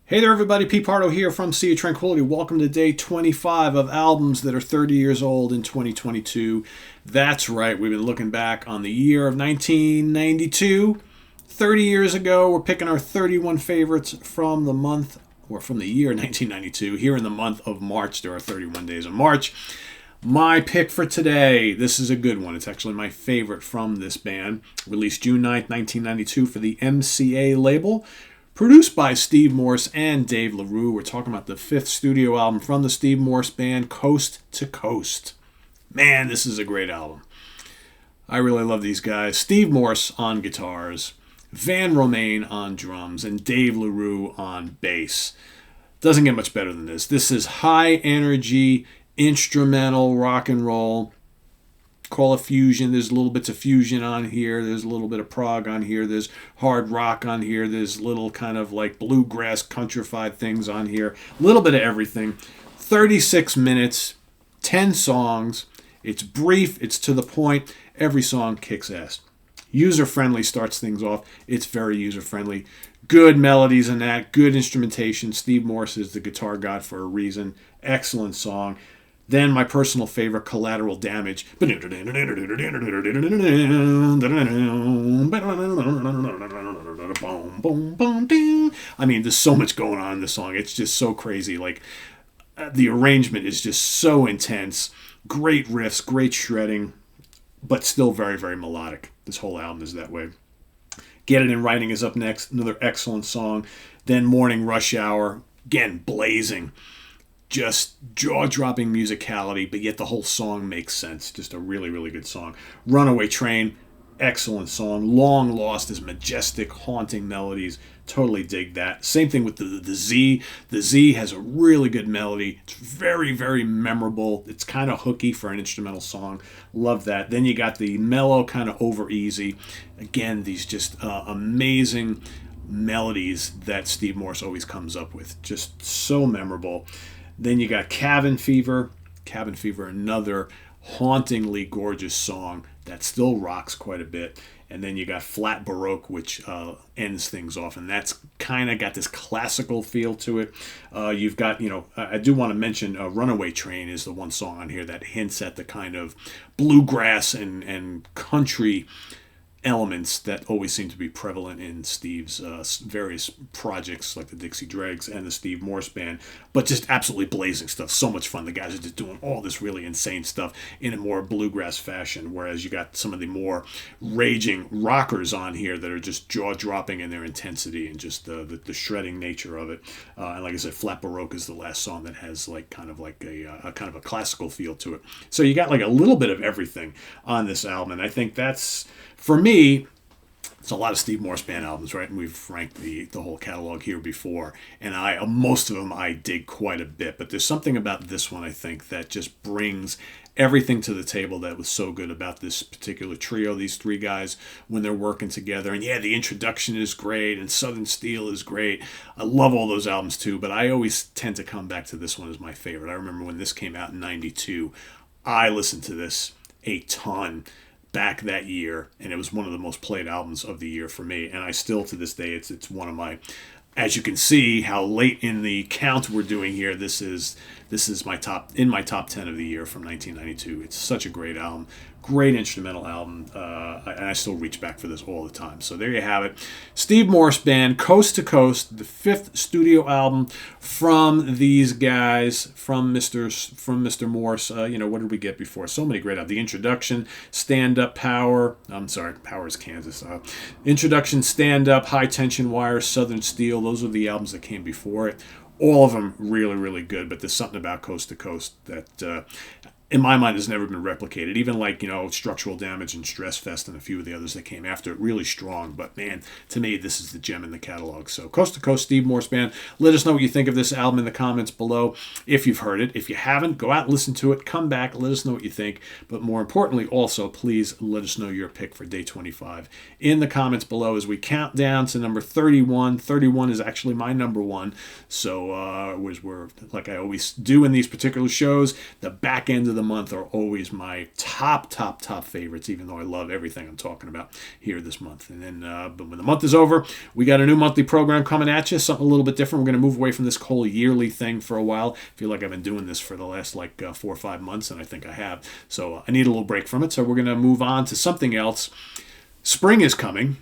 Hey there, everybody. Pete Pardo here from Sea of Tranquility. Welcome to day 25 of albums that are 30 years old in 2022. That's right, we've been looking back on the year of 1992. 30 years ago, we're picking our 31 favorites from the month, or from the year 1992. Here in the month of March, there are 31 days of March. My pick for today, this is a good one. It's actually my favorite from this band. Released June 9th, 1992 for the MCA label. Produced by Steve Morse and Dave LaRue. We're talking about the fifth studio album from the Steve Morse Band, Coast to Coast. Man, this is a great album. I really love these guys. Steve Morse on guitars, Van Romain on drums, and Dave LaRue on bass. Doesn't get much better than this. This is high energy, instrumental rock and roll. Call it fusion. There's little bits of fusion on here. There's a little bit of prog on here. There's hard rock on here. There's little kind of like bluegrass countrified things on here. A little bit of everything. 36 minutes, 10 songs. It's brief. It's to the point. Every song kicks ass. User-friendly starts things off. It's very user-friendly. Good melodies in that. Good instrumentation. Steve Morse is the guitar god for a reason. Excellent song. Then my personal favorite, Collateral Damage. I mean, there's so much going on in this song. It's just so crazy. Like, the arrangement is just so intense. Great riffs, great shredding, but still very, very melodic. This whole album is that way. Get It in Writing is up next. Another excellent song. Then Morning Rush Hour. Again, blazing. Just jaw-dropping musicality, but yet the whole song makes sense. Just a really, really good song. Runaway Train, excellent song. Long Lost is majestic, haunting melodies. Totally dig that. Same thing with the Z. The Z has a really good melody. It's very, very memorable. It's kind of hooky for an instrumental song. Love that. Then you got the mellow, kind of over easy. Again, these just amazing melodies that Steve Morse always comes up with. Just so memorable. Then you got Cabin Fever. Cabin Fever, another hauntingly gorgeous song that still rocks quite a bit. And then you got Flat Baroque, which ends things off. And that's kind of got this classical feel to it. You've got, I do want to mention Runaway Train is the one song on here that hints at the kind of bluegrass and country elements that always seem to be prevalent in Steve's various projects like the Dixie Dregs and the Steve Morse Band, but just absolutely blazing stuff. So much fun. The guys are just doing all this really insane stuff in a more bluegrass fashion, whereas you got some of the more raging rockers on here that are just jaw-dropping in their intensity and just the shredding nature of it. And like I said, Flat Baroque is the last song that has like kind of a classical feel to it. So you got like a little bit of everything on this album, and I think that's, for me, it's a lot of Steve Morse Band albums, right? And we've ranked the whole catalog here before, and most of them I dig quite a bit. But there's something about this one, I think, that just brings everything to the table that was so good about this particular trio, these three guys, when they're working together. And yeah, the introduction is great, and Southern Steel is great. I love all those albums too, but I always tend to come back to this one as my favorite. I remember when this came out in 92, I listened to this a ton back that year, and it was one of the most played albums of the year for me, and I still to this day it's one of my, as you can see how late in the count we're doing here, this is my top 10 of the year from 1992. It's such a great album, great instrumental album, and I still reach back for this all the time. So there you have it, Steve Morse Band, Coast to Coast, the fifth studio album from these guys, from Mr. Morse. What did we get before? So many great albums. The Introduction, Stand Up, Power. I'm sorry, Power is Kansas. Introduction, Stand Up, High Tension Wire, Southern Steel. Those are the albums that came before it. All of them really, really good, but there's something about Coast to Coast that, in my mind, has never been replicated. Even like, Structural Damage and Stress Fest and a few of the others that came after it, really strong. But man, to me, this is the gem in the catalog. So Coast to Coast, Steve Morse Band. Let us know what you think of this album in the comments below. If you've heard it, if you haven't, go out and listen to it. Come back, let us know what you think. But more importantly, also, please let us know your pick for day 25 in the comments below as we count down to number 31. 31 is actually my number one. So we're like I always do in these particular shows, the back end of the month are always my top favorites, even though I love everything I'm talking about here this month. And then, but when the month is over, we got a new monthly program coming at you, something a little bit different. We're going to move away from this whole yearly thing for a while. I feel like I've been doing this for the last 4 or 5 months, and I think I have. So I need a little break from it. So we're going to move on to something else. Spring is coming.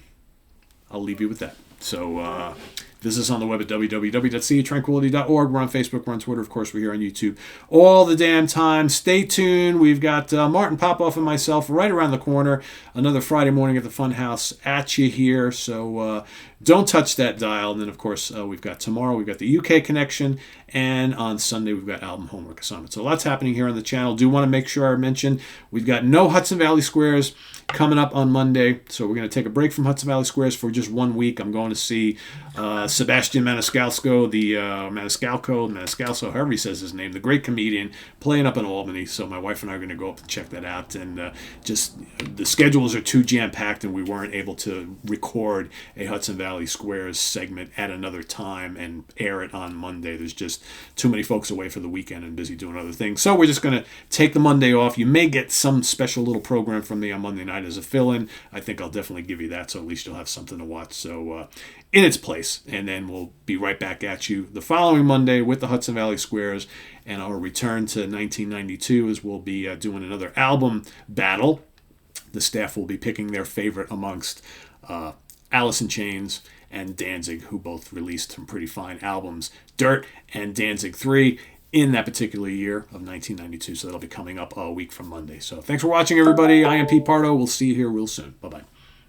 I'll leave you with that. So visit us on the web at www.seatranquility.org. We're on Facebook, we're on Twitter, of course, we're here on YouTube all the damn time. Stay tuned. We've got Martin Popoff and myself right around the corner. Another Friday morning at the Funhouse at you here. So don't touch that dial. And then, of course, we've got tomorrow, we've got the UK connection. And on Sunday, we've got album homework assignment. So lots happening here on the channel. Do want to make sure I mention we've got no Hudson Valley Squares coming up on Monday. So we're going to take a break from Hudson Valley Squares for just 1 week. I'm going to see Sebastian Maniscalco, Maniscalco, however he says his name, the great comedian, playing up in Albany. So my wife and I are going to go up and check that out. And just the schedules are too jam-packed, and we weren't able to record a Hudson Valley Squares segment at another time and air it on Monday. There's just too many folks away for the weekend and busy doing other things. So we're just going to take the Monday off. You may get some special little program from me on Monday night as a fill-in. I think I'll definitely give you that, so at least you'll have something to watch. So in its place. And then we'll be right back at you the following Monday with the Hudson Valley Squares. And our return to 1992 is we'll be doing another album battle. The staff will be picking their favorite amongst Alice in Chains and Danzig, who both released some pretty fine albums, Dirt and Danzig 3, in that particular year of 1992. So that'll be coming up a week from Monday. So thanks for watching, everybody. I am Pete Pardo. We'll see you here real soon. Bye-bye.